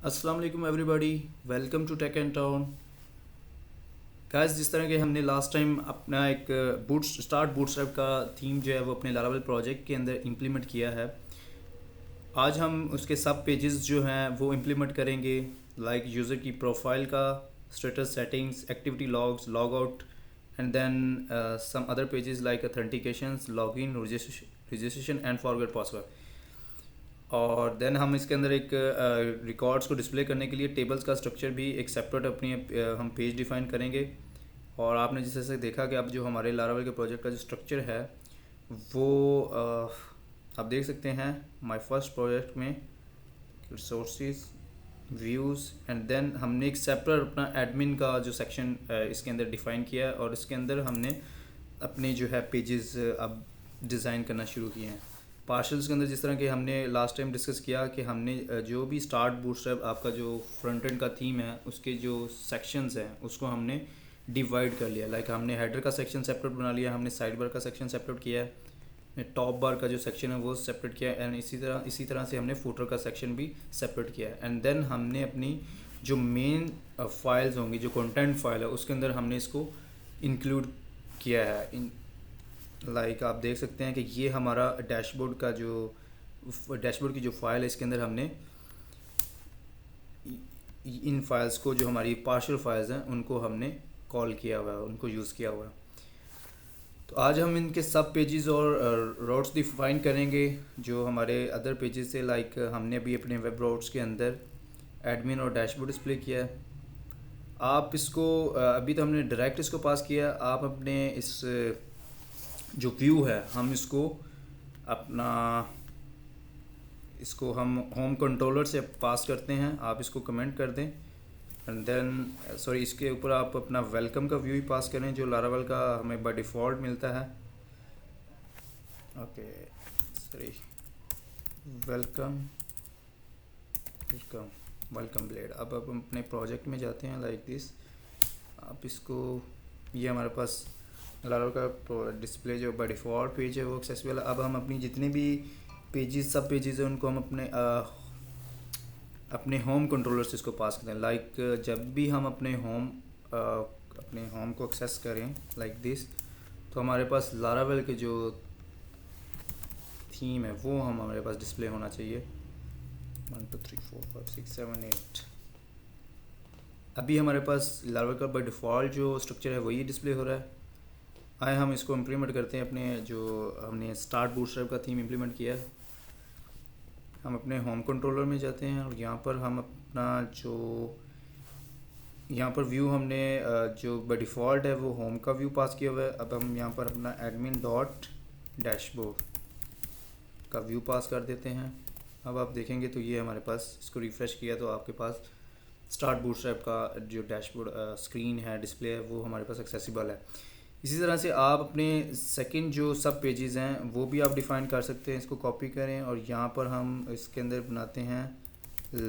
अस्सलाम वालेकुम everybody, welcome to tech and town. Guys, जिस तरह के हमने लास्ट टाइम अपना एक बूटस्ट्रैप का थीम जो है वो अपने लारावेल प्रोजेक्ट के अंदर इम्प्लीमेंट किया है। आज हम उसके सब पेजेस जो हैं वो इम्प्लीमेंट करेंगे, लाइक यूज़र की प्रोफाइल का status settings, activity logs, log out, and then some other pages like authentications, login, registration and forget password. और देन हम इसके अंदर एक रिकॉर्ड्स को डिस्प्ले करने के लिए टेबल्स का स्ट्रक्चर भी एक सेपरेट अपनी हम पेज डिफाइन करेंगे। और आपने जैसे देखा कि अब जो हमारे लारावेल के प्रोजेक्ट का जो स्ट्रक्चर है वो आप देख सकते हैं माय फर्स्ट प्रोजेक्ट में रिसोर्सेज, व्यूज़, एंड देन हमने एक सेपरेट अपना एडमिन का जो सेक्शन इसके अंदर डिफ़ाइन किया है। और इसके अंदर हमने अपने जो है पेजेस अब डिज़ाइन करना शुरू किए हैं। पार्शल्स के अंदर जिस तरह के हमने लास्ट टाइम डिस्कस किया कि हमने जो भी स्टार्ट बूटस्ट्रैप आपका जो फ्रंट एंड का थीम है उसके जो सेक्शंस हैं उसको हमने डिवाइड कर लिया। लाइक हमने हेडर का सेक्शन सेपरेट बना लिया, हमने साइड बार का सेक्शन सेपरेट किया है, टॉप बार का जो सेक्शन है वो सेपरेट किया है, एंड इसी तरह से हमने फुटर का सेक्शन भी सेपरेट किया है। एंड देन हमने अपनी जो मेन फाइल्स होंगी, जो कंटेंट फाइल है उसके अंदर हमने इसको इंक्लूड किया है। लाइक आप देख सकते हैं कि ये हमारा डैशबोर्ड की जो फाइल है इसके अंदर हमने इन फाइल्स को, जो हमारी पार्शियल फाइल्स हैं, उनको हमने कॉल किया हुआ है, उनको यूज़ किया हुआ है। तो आज हम इनके सब पेजेस और रोड्स डिफाइन करेंगे जो हमारे अदर पेजेस थे। लाइक हमने अभी अपने वेब रोड्स के अंदर एडमिन और डैशबोर्ड डिस्प्ले किया है। आप इसको अभी तो हमने डायरेक्ट इसको पास किया, आप अपने इस जो व्यू है हम अपना इसको हम होम कंट्रोलर से पास करते हैं। आप इसको कमेंट कर दें एंड देन इसके ऊपर आप अपना वेलकम का व्यू ही पास करें जो लारावेल का हमें बाय डिफ़ॉल्ट मिलता है। Okay, sorry, welcome welcome welcome blade. अब हम अपने प्रोजेक्ट में जाते हैं लाइक दिस। आप इसको, ये हमारे पास लारावेल का डिस्प्ले जो बाय डिफ़ॉल्ट पेज है वो एक्सेसिबल है। अब हम अपनी जितने भी पेजेस, सब पेजेस हैं, उनको हम अपने होम कंट्रोलर से इसको पास करते हैं। लाइक जब भी हम अपने होम को एक्सेस करें लाइक दिस, तो हमारे पास लारावेल के जो थीम है वो हमारे पास डिस्प्ले होना चाहिए। 1 2 3 4 5 6 7 8। अभी हमारे पास लारावेल का बाय डिफ़ॉल्ट जो स्ट्रक्चर है वही डिस्प्ले हो रहा है। आए हम इसको इम्प्लीमेंट करते हैं अपने जो हमने स्टार्ट बूटस्ट्रैप का थीम इम्प्लीमेंट किया है। हम अपने होम कंट्रोलर में जाते हैं और यहाँ पर हम अपना जो यहाँ पर व्यू हमने जो बाय डिफ़ॉल्ट है वो होम का व्यू पास किया हुआ है। अब हम यहाँ पर अपना एडमिन डॉट डैशबोर्ड का व्यू पास कर देते हैं। अब आप देखेंगे तो ये हमारे पास, इसको रिफ़्रेश किया तो आपके पास स्टार्ट बूटस्ट्रैप का जो डैशबोर्ड स्क्रीन है, डिस्प्ले है, वो हमारे पास एक्सेसिबल है। इसी तरह से आप अपने सेकंड जो सब पेजेस हैं वो भी आप डिफ़ाइन कर सकते हैं। इसको कॉपी करें और यहाँ पर हम इसके अंदर बनाते हैं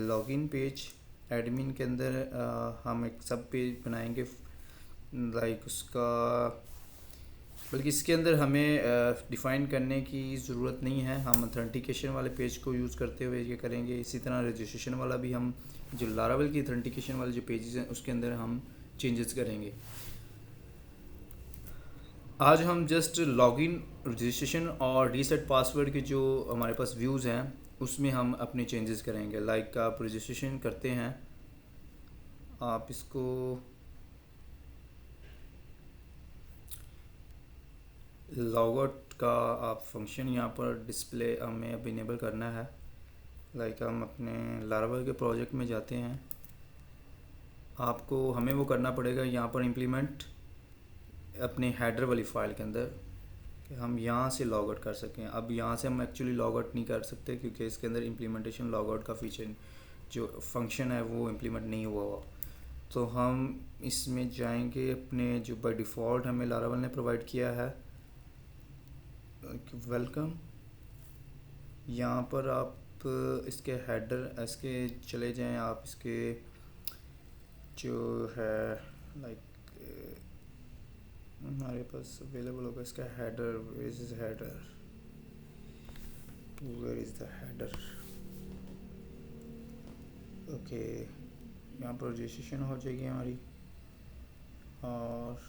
लॉगिन पेज। एडमिन के अंदर हम एक सब पेज बनाएंगे, लाइक उसका, बल्कि इसके अंदर हमें डिफ़ाइन करने की ज़रूरत नहीं है, हम ऑथेंटिकेशन वाले पेज को यूज़ करते हुए ये करेंगे। इसी तरह रजिस्ट्रेशन वाला भी हम जो लारावेल की ऑथेंटिकेशन वाले जो पेजेस हैं उसके अंदर हम चेंजेस करेंगे। आज हम जस्ट लॉगिन, रजिस्ट्रेशन और रीसेट पासवर्ड के जो हमारे पास व्यूज़ हैं उसमें हम अपने चेंजेस करेंगे। लाइक आप रजिस्ट्रेशन करते हैं, आप इसको लॉगआउट का आप फंक्शन यहाँ पर डिस्प्ले हमें अब इनेबल करना है। लाइक हम अपने लारावेल के प्रोजेक्ट में जाते हैं, आपको हमें वो करना पड़ेगा यहाँ पर इम्प्लीमेंट अपने हेडर वाली फ़ाइल के अंदर कि हम यहाँ से लॉग आउट कर सकें। अब यहाँ से हम एक्चुअली लॉग आउट नहीं कर सकते क्योंकि इसके अंदर इम्प्लीमेंटेशन लॉग आउट का फीचर जो फंक्शन है वो इम्प्लीमेंट नहीं हुआ। तो हम इसमें जाएंगे, अपने जो बाय डिफ़ॉल्ट हमें लारावेल ने प्रोवाइड किया है वेलकम। यहाँ पर आप इसके हेडर, इसके चले जाएं, आप इसके जो है लाइक हमारे पास अवेलेबल होगा इसका header. Where is header, where is the header. Okay, यहाँ पर रजिस्ट्रेशन हो जाएगी हमारी। और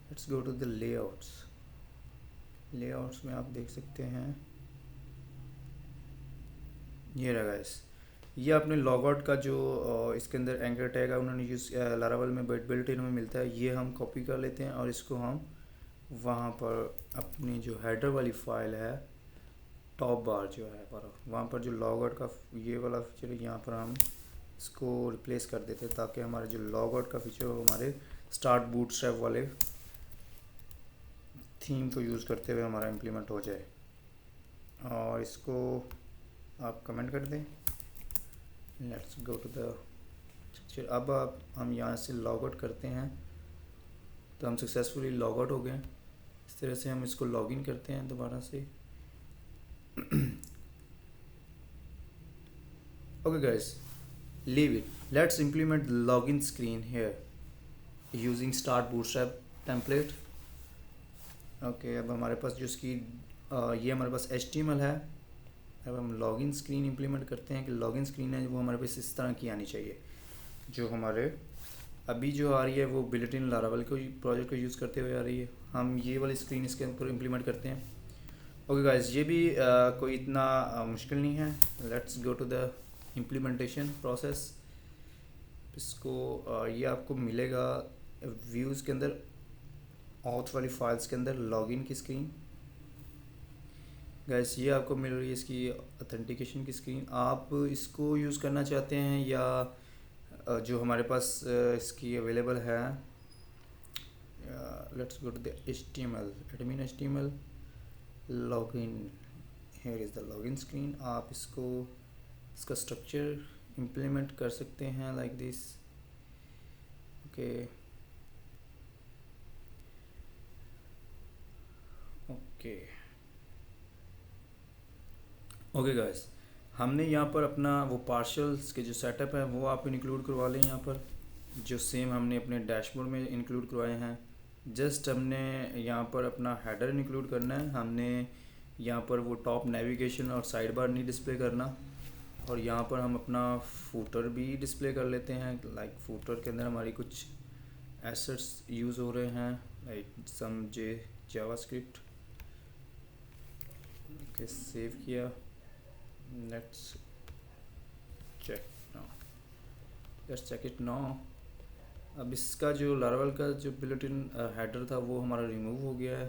let's go to the layouts. Layouts में आप देख सकते हैं, ये रहा गाइस, ये अपने लॉगआउट का जो इसके अंदर एंकर टैग है उन्होंने यूज़ लारावेल में बिल्ट इन में मिलता है, ये हम कॉपी कर लेते हैं और इसको हम वहाँ पर अपनी जो हेडर वाली फाइल है, टॉप बार जो है पर वहाँ पर जो लॉगआउट का ये वाला फीचर है, यहाँ पर हम इसको रिप्लेस कर देते हैं ताकि हमारे जो लॉगआउट का फीचर हो हमारे स्टार्ट बूटस्ट्रैप वाले थीम को यूज़ करते हुए हमारा इम्प्लीमेंट हो जाए। और इसको आप कमेंट कर दें। Let's go to the picture. अब आप हम यहाँ से लॉग आउट करते हैं तो हम सक्सेसफुली लॉग आउट हो गए। इस तरह से हम इसको लॉग इन करते हैं दोबारा से। Okay guys, leave it, let's implement login screen here using start bootstrap template. Okay, अब हमारे पास जो इसकी ये हमारे पास HTML है। अब हम लॉगिन स्क्रीन इम्प्लीमेंट करते हैं कि लॉगिन स्क्रीन है वो हमारे पास इस तरह की आनी चाहिए, जो हमारे अभी जो आ रही है वो बिल्ट-इन लारावेल को प्रोजेक्ट को यूज़ करते हुए आ रही है। हम ये वाली स्क्रीन इसके ऊपर इम्प्लीमेंट करते हैं। ओके गाइस, ये भी कोई इतना मुश्किल नहीं है। Let's go to the implementation process. इसको ये आपको मिलेगा व्यूज़ के अंदर, ऑथ वाली फाइल्स के अंदर लॉगिन की स्क्रीन। गैस ये आपको मिल रही है इसकी ऑथेंटिकेशन की स्क्रीन। आप इसको यूज़ करना चाहते हैं या जो हमारे पास इसकी अवेलेबल है, let's go to the HTML, admin HTML login, here is the login screen. आप इसको इसका स्ट्रक्चर इम्प्लीमेंट कर सकते हैं like this. Okay okay okay guys, हमने यहाँ पर अपना वो पार्शल्स के जो सेटअप है वो आप इंक्लूड करवा लें यहाँ पर, जो सेम हमने अपने डैशबोर्ड में इंक्लूड करवाए हैं। जस्ट हमने यहाँ पर अपना हेडर इंक्लूड करना है। हमने यहाँ पर वो टॉप नेविगेशन और साइड बार नहीं डिस्प्ले करना। और यहाँ पर हम अपना फूटर भी डिस्प्ले कर लेते हैं। लाइक फूटर के अंदर हमारी कुछ एसेट्स यूज़ हो रहे हैं, like some JavaScript. Okay, save किया। Let's check now, let's check it now. अब इसका जो लारावेल का जो बिल्ट-इन हेडर था वो हमारा रिमूव हो गया है।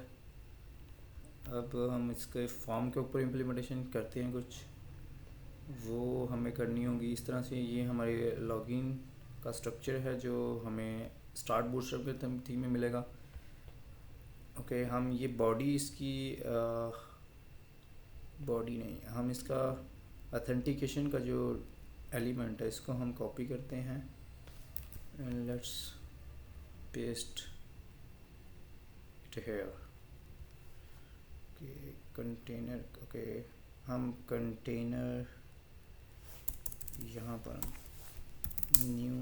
अब हम इसके फॉर्म के ऊपर इम्प्लीमेंटेशन करते हैं, कुछ वो हमें करनी होगी इस तरह से। ये हमारे लॉगिन का स्ट्रक्चर है जो हमें स्टार्ट बूटस्ट्रैप के थीम में मिलेगा। ओके, हम ये बॉडी इसकी बॉडी नहीं, हम इसका ऑथेंटिकेशन का जो एलिमेंट है इसको हम कॉपी करते हैं and let's paste it here. Okay, container, okay हम कंटेनर यहाँ पर new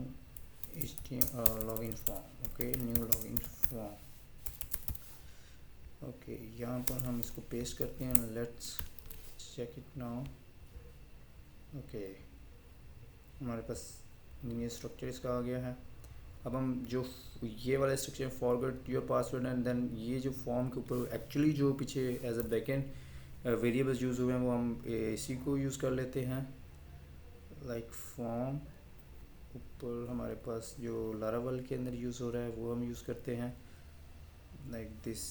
login form. Okay, new login form. Okay, यहाँ पर हम इसको पेस्ट करते हैं। Let's check it now. Okay, हमारे पास ये स्ट्रक्चर इसका आ गया है। अब हम जो ये वाला structure forget your password and then ये जो फॉर्म के ऊपर एक्चुअली जो पीछे as a backend variables use हुए हैं वो हम इसी को यूज़ कर लेते हैं। लाइक फॉर्म ऊपर हमारे पास जो लारावेल के अंदर यूज़ हो रहा है वो हम यूज़ करते हैं, like this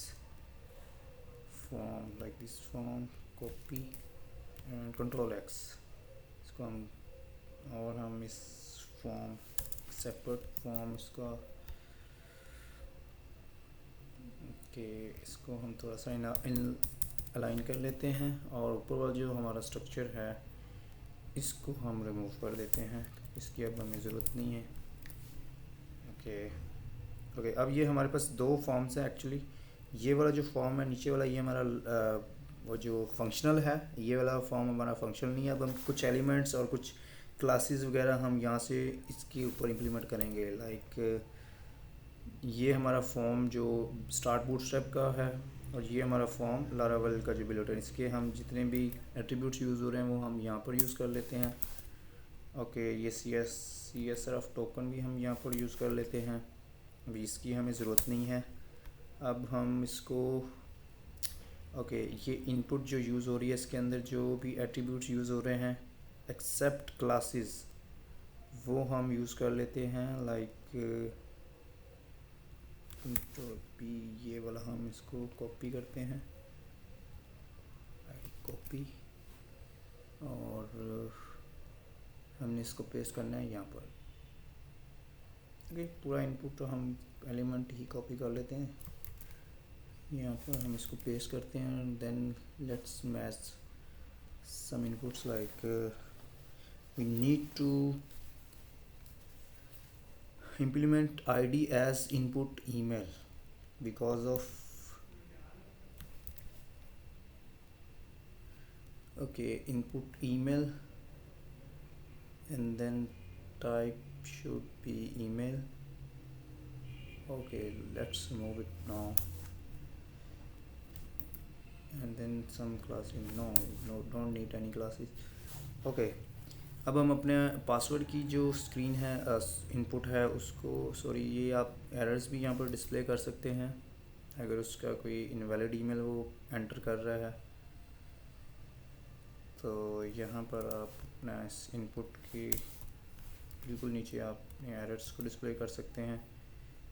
form, like this form, copy and Ctrl+X इसको हम, और हम इस फॉर्म सेपरेट फॉर्म इसका ओके इसको हम थोड़ा सा अलाइन कर लेते हैं और ऊपर वाला जो हमारा स्ट्रक्चर है इसको हम रिमूव कर देते हैं, इसकी अब हमें ज़रूरत नहीं है। ओके ओके, अब ये हमारे पास दो फॉर्म्स हैं एक्चुअली। ये वाला जो फॉर्म है नीचे वाला, ये हमारा वो जो फंक्शनल है, ये वाला फॉर्म हमारा फंक्शनल नहीं है। अब हम कुछ एलिमेंट्स और कुछ क्लासेस वगैरह हम यहाँ से इसके ऊपर इम्प्लीमेंट करेंगे। लाइक ये हमारा फॉर्म जो स्टार्ट बूटस्ट्रैप का है और ये हमारा फॉर्म लारावेल का जो बिल्ट-इन, इसके हम जितने भी एट्रीब्यूट्स यूज़ हो रहे हैं वो हम यहाँ पर यूज़ कर लेते हैं। ओके, ये C S R F token भी हम यहाँ पर यूज़ कर लेते हैं, अभी इसकी हमें ज़रूरत नहीं है। अब हम इसको ओके ये इनपुट जो यूज़ हो रही है इसके अंदर जो भी एट्रीब्यूट्स यूज़ हो रहे हैं एक्सेप्ट क्लासेस वो हम यूज़ कर लेते हैं, लाइक कंट्रोल पी, ये वाला हम इसको कॉपी करते हैं, कॉपी, और हमने इसको पेस्ट करना है यहाँ पर। ओके, पूरा इनपुट तो हम एलिमेंट ही कॉपी कर लेते हैं, यहाँ पर हम इसको पेस्ट करते हैं, then let's match some inputs like we need to implement id as input email because of input email, and then type should be email. Okay, let's remove it now, and then some classes, no don't need any classes. Okay, अब हम अपने password की जो screen है input है उसको, sorry ये आप एरर्स भी यहाँ पर डिस्प्ले कर सकते हैं अगर उसका कोई इनवैलिड ईमेल वो एंटर कर रहा है, तो यहाँ पर आप अपना इस इनपुट की बिल्कुल नीचे आप अपने एरर्स को डिस्प्ले कर सकते हैं।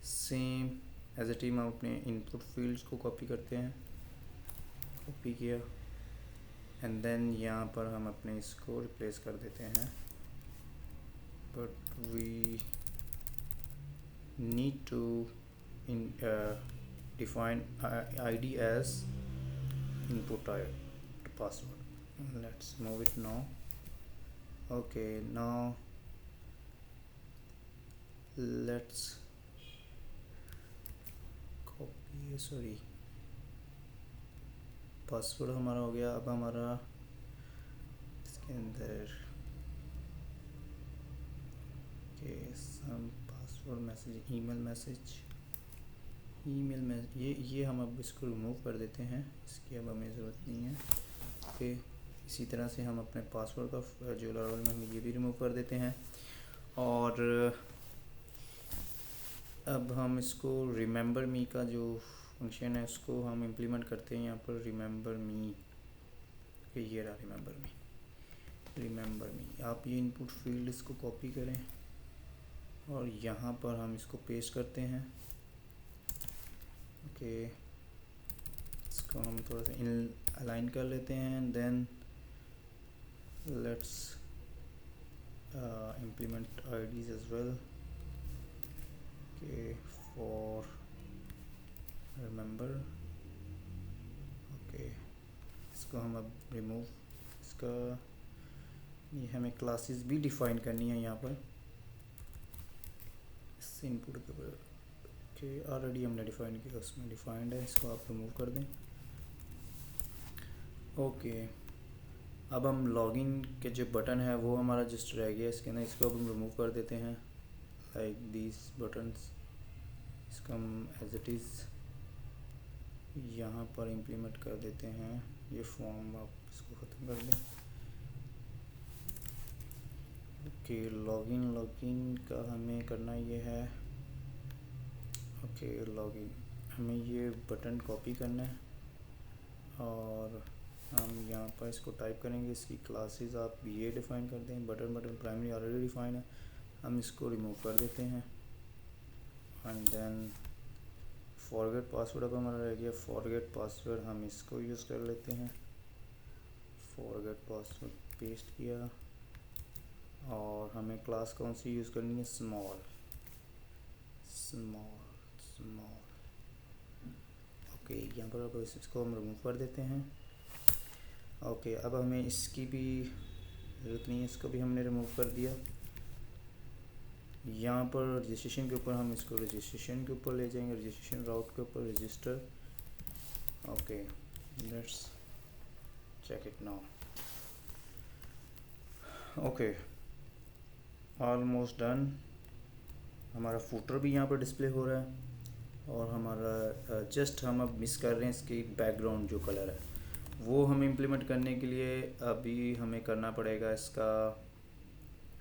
सेम एज ए टीम हम अपने इनपुट फील्ड्स को कॉपी करते हैं, कॉपी किया, एंड देन यहाँ पर हम अपने इसको रिप्लेस कर देते हैं, but we need to define id as input password. Let's move it now. Okay, now let's copy, sorry password हमारा हो गया। अब हमारा इसके अंदर के सम पासवर्ड मैसेज, ईमेल में ये हम अब इसको रिमूव कर देते हैं, इसकी अब हमें ज़रूरत नहीं है। ओके, इसी तरह से हम अपने पासवर्ड का जो लारावेल में हम ये भी रिमूव कर देते हैं, और अब हम इसको रिमेंबर मी का जो फंक्शन है उसको हम इम्प्लीमेंट करते हैं यहाँ पर, रिमेंबर मी, ये रहा रिमेंबर मी। आप ये इनपुट फील्ड इसको कॉपी करें और यहाँ पर हम इसको पेस्ट करते हैं। ओके, इसको हम थोड़ा सा अलाइन कर लेते हैं, then let's implement IDs as well. Okay, for remember, okay इसको हम अब रिमूव, इसका ये हमें क्लासेस भी डिफाइन करनी है यहाँ पर इस इनपुट के ऊपर। ओके, ऑलरेडी हमने डिफाइन किया, उसमें डिफाइंड है, इसको आप रिमूव कर दें। ओके, अब हम लॉगिन के जो बटन है वो हमारा जस्ट रह गया इसके अंदर, इसको अब हम रिमूव कर देते हैं, लाइक दीज बटन्स, इसको हम एज इट इज़ यहाँ पर इम्प्लीमेंट कर देते हैं। ये फॉर्म आप इसको ख़त्म कर दें। ओके, लॉगिन का हमें करना ये है, ओके लॉगिन हमें ये बटन कॉपी करना है और हम यहाँ पर इसको टाइप करेंगे, इसकी क्लासेस आप ये डिफ़ाइन कर दें, बटन प्राइमरी ऑलरेडी डिफ़ाइन है, हम इसको रिमूव कर देते हैं, एंड देन फॉरगेट पासवर्ड अब हमारा रह गया, फॉरगेट पासवर्ड हम इसको यूज़ कर लेते हैं, फॉरगेट पासवर्ड पेस्ट किया, और हमें क्लास कौन सी यूज़ करनी है, स्मॉल। ओके, यहाँ पर अब इसको हम रिमूव कर देते हैं। ओके, अब हमें इसकी भी ज़रूरत नहीं है, इसको भी हमने रिमूव कर दिया। यहाँ पर रजिस्ट्रेशन के ऊपर हम इसको रजिस्ट्रेशन के ऊपर ले जाएंगे, रजिस्ट्रेशन राउट के ऊपर register. Okay, let's check it now. Okay, almost done. हमारा फुटर भी यहाँ पर डिस्प्ले हो रहा है, और हमारा जस्ट हम अब मिस कर रहे हैं इसकी बैकग्राउंड जो कलर है, वो हम इम्प्लीमेंट करने के लिए अभी हमें करना पड़ेगा इसका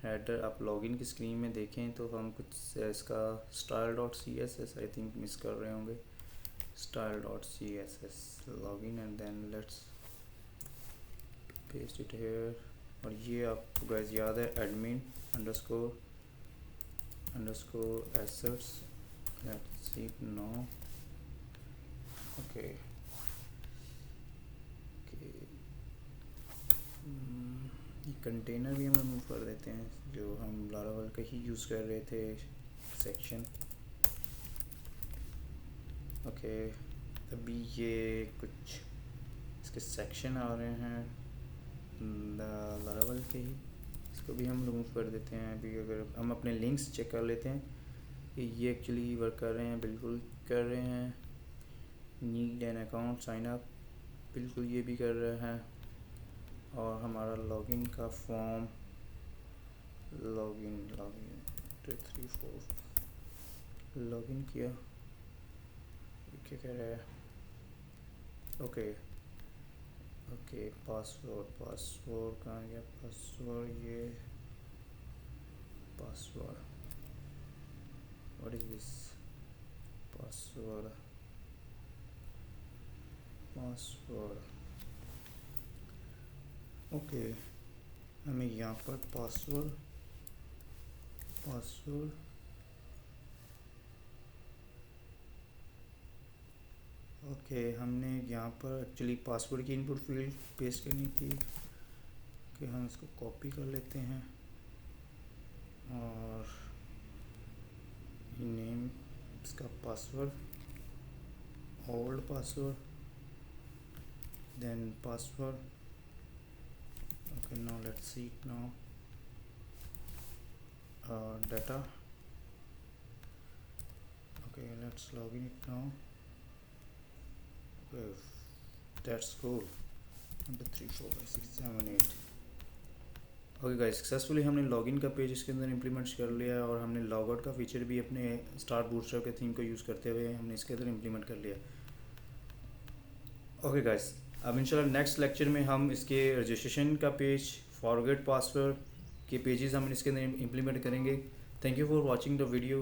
हेडर आप लॉगिन की स्क्रीन में देखें तो हम कुछ इसका style.css आई थिंक मिस कर रहे होंगे। style.css login and then let's paste it here. और ये आपको गाइस याद है admin underscore assets. Let's see no. Okay ये कंटेनर भी हम रिमूव कर देते हैं जो हम लारावल का ही यूज़ कर रहे थे सेक्शन। ओके अभी ये कुछ इसके सेक्शन आ रहे हैं लारावल के ही, इसको भी हम रिमूव कर देते हैं। अभी अगर हम अपने लिंक्स चेक कर लेते हैं कि ये एक्चुअली वर्क कर रहे हैं, बिल्कुल कर रहे हैं। Need an account sign up, बिल्कुल ये भी कर रहा है। और हमारा लॉगिन का फॉर्म लॉगिन 2 3 4 लॉगिन किया, क्या कह रहा है? ओके पासवर्ड कहाँ गया? Password what is this? Password okay हमें यहाँ पर पासवर्ड ओके हमने यहाँ पर एक्चुअली पासवर्ड की इनपुट फील्ड पेस्ट करनी थी कि हम इसको कॉपी कर लेते हैं और नेम इसका password old password then password. Okay now let's see it now data। okay let's log in it now। that's cool। 1 2 3 4 5 6 7 8। Okay guys successfully हमने लॉगिन का पेज इसके अंदर इम्प्लीमेंट कर लिया है और हमने लॉग आउट का फीचर भी अपने स्टार्ट बूटस्ट्रैप के थीम को यूज़ करते हुए हमने इसके अंदर इम्प्लीमेंट कर लिया। ओके गाइस अब इंशाल्लाह नेक्स्ट लेक्चर में हम इसके रजिस्ट्रेशन का पेज, फॉरगेट पासवर्ड के पेजेस हम इसके अंदर इम्प्लीमेंट करेंगे। Thank you for watching the video.